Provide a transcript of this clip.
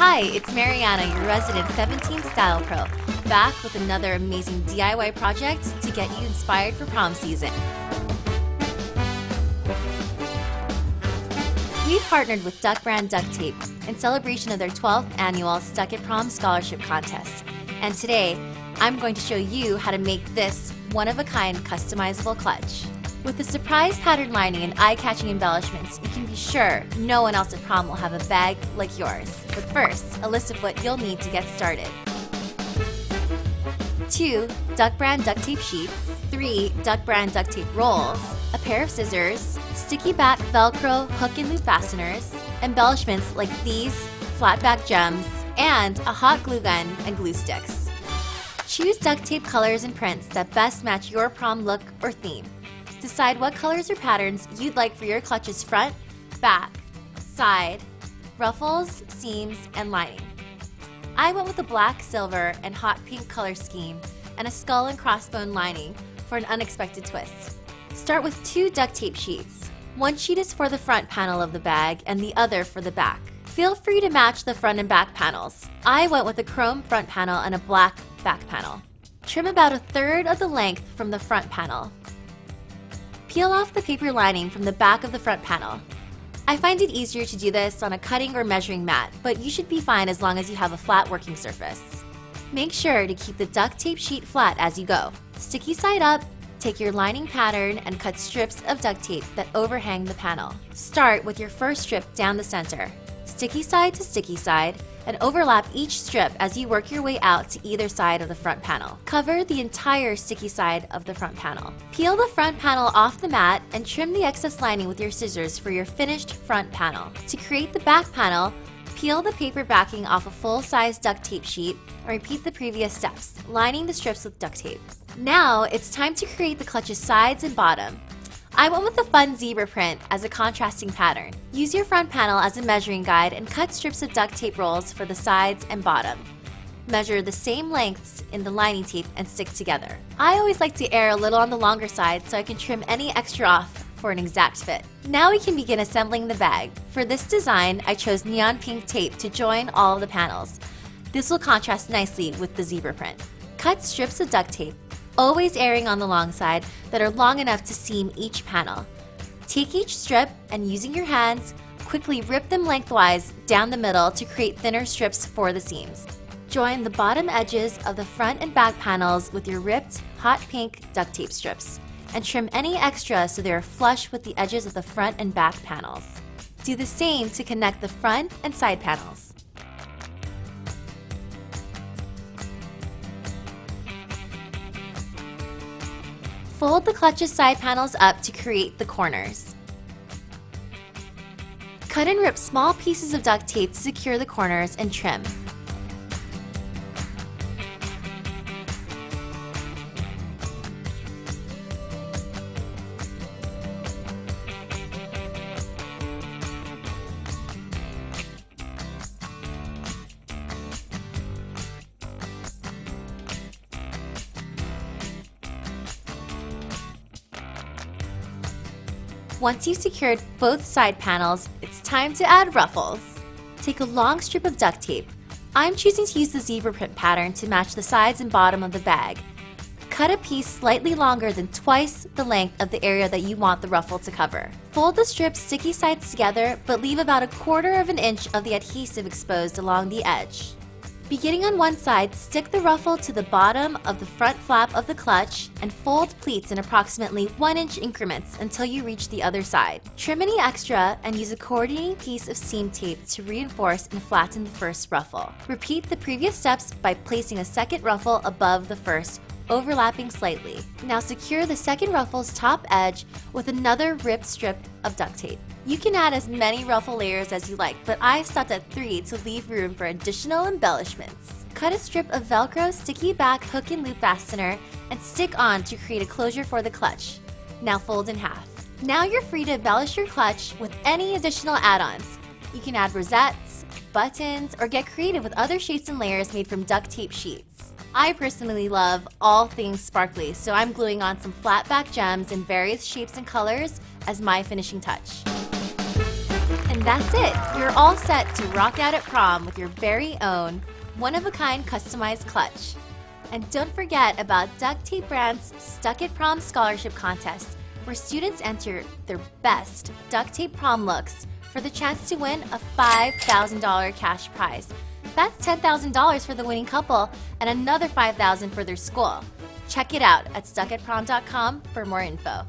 Hi, it's Mariana, your resident 17 Style Pro, back with another amazing DIY project to get you inspired for prom season. We've partnered with Duct brand duct tape in celebration of their 12th annual Stuck at Prom Scholarship Contest. And today, I'm going to show you how to make this one-of-a-kind customizable clutch. With the surprise pattern lining and eye-catching embellishments, you can be sure no one else at prom will have a bag like yours. But first, a list of what you'll need to get started. 2 Duct brand duct tape sheets, 3 Duct brand duct tape rolls, a pair of scissors, sticky back Velcro hook and loop fasteners, embellishments like these flat back gems, and a hot glue gun and glue sticks. Choose duct tape colors and prints that best match your prom look or theme. Decide what colors or patterns you'd like for your clutch's front, back, side, ruffles, seams, and lining. I went with a black, silver, and hot pink color scheme and a skull and crossbone lining for an unexpected twist. Start with 2 duct tape sheets. One sheet is for the front panel of the bag and the other for the back. Feel free to match the front and back panels. I went with a chrome front panel and a black back panel. Trim about 1/3 of the length from the front panel. Peel off the paper lining from the back of the front panel. I find it easier to do this on a cutting or measuring mat, but you should be fine as long as you have a flat working surface. Make sure to keep the duct tape sheet flat as you go. Sticky side up, take your lining pattern and cut strips of duct tape that overhang the panel. Start with your first strip down the center. Sticky side to sticky side, and overlap each strip as you work your way out to either side of the front panel. Cover the entire sticky side of the front panel. Peel the front panel off the mat and trim the excess lining with your scissors for your finished front panel. To create the back panel, peel the paper backing off a full-size duct tape sheet and repeat the previous steps, lining the strips with duct tape. Now it's time to create the clutch's sides and bottom. I went with the fun zebra print as a contrasting pattern. Use your front panel as a measuring guide and cut strips of duct tape rolls for the sides and bottom. Measure the same lengths in the lining tape and stick together. I always like to err a little on the longer side so I can trim any extra off for an exact fit. Now we can begin assembling the bag. For this design, I chose neon pink tape to join all of the panels. This will contrast nicely with the zebra print. Cut strips of duct tape, always erring on the long side, that are long enough to seam each panel. Take each strip and using your hands, quickly rip them lengthwise down the middle to create thinner strips for the seams. Join the bottom edges of the front and back panels with your ripped hot pink duct tape strips and trim any extra so they are flush with the edges of the front and back panels. Do the same to connect the front and side panels. Fold the clutch's side panels up to create the corners. Cut and rip small pieces of duct tape to secure the corners and trim. Once you've secured both side panels, it's time to add ruffles. Take a long strip of duct tape. I'm choosing to use the zebra print pattern to match the sides and bottom of the bag. Cut a piece slightly longer than twice the length of the area that you want the ruffle to cover. Fold the strip's sticky sides together, but leave about 1/4 of an inch of the adhesive exposed along the edge. Beginning on one side, stick the ruffle to the bottom of the front flap of the clutch and fold pleats in approximately 1-inch increments until you reach the other side. Trim any extra and use a coordinating piece of seam tape to reinforce and flatten the first ruffle. Repeat the previous steps by placing a second ruffle above the first, overlapping slightly. Now secure the second ruffle's top edge with another ripped strip of duct tape. You can add as many ruffle layers as you like, but I stopped at 3 to leave room for additional embellishments. Cut a strip of Velcro sticky back hook and loop fastener and stick on to create a closure for the clutch. Now fold in half. Now you're free to embellish your clutch with any additional add-ons. You can add rosettes, buttons, or get creative with other shapes and layers made from duct tape sheets. I personally love all things sparkly, so I'm gluing on some flat back gems in various shapes and colors as my finishing touch. And And that's it! You're all set to rock out at prom with your very own, one-of-a-kind customized clutch. And don't forget about Duct Tape Brand's Stuck at Prom Scholarship Contest, where students enter their best duct tape prom looks for the chance to win a $5,000 cash prize. That's $10,000 for the winning couple and another $5,000 for their school. Check it out at stuckatprom.com for more info.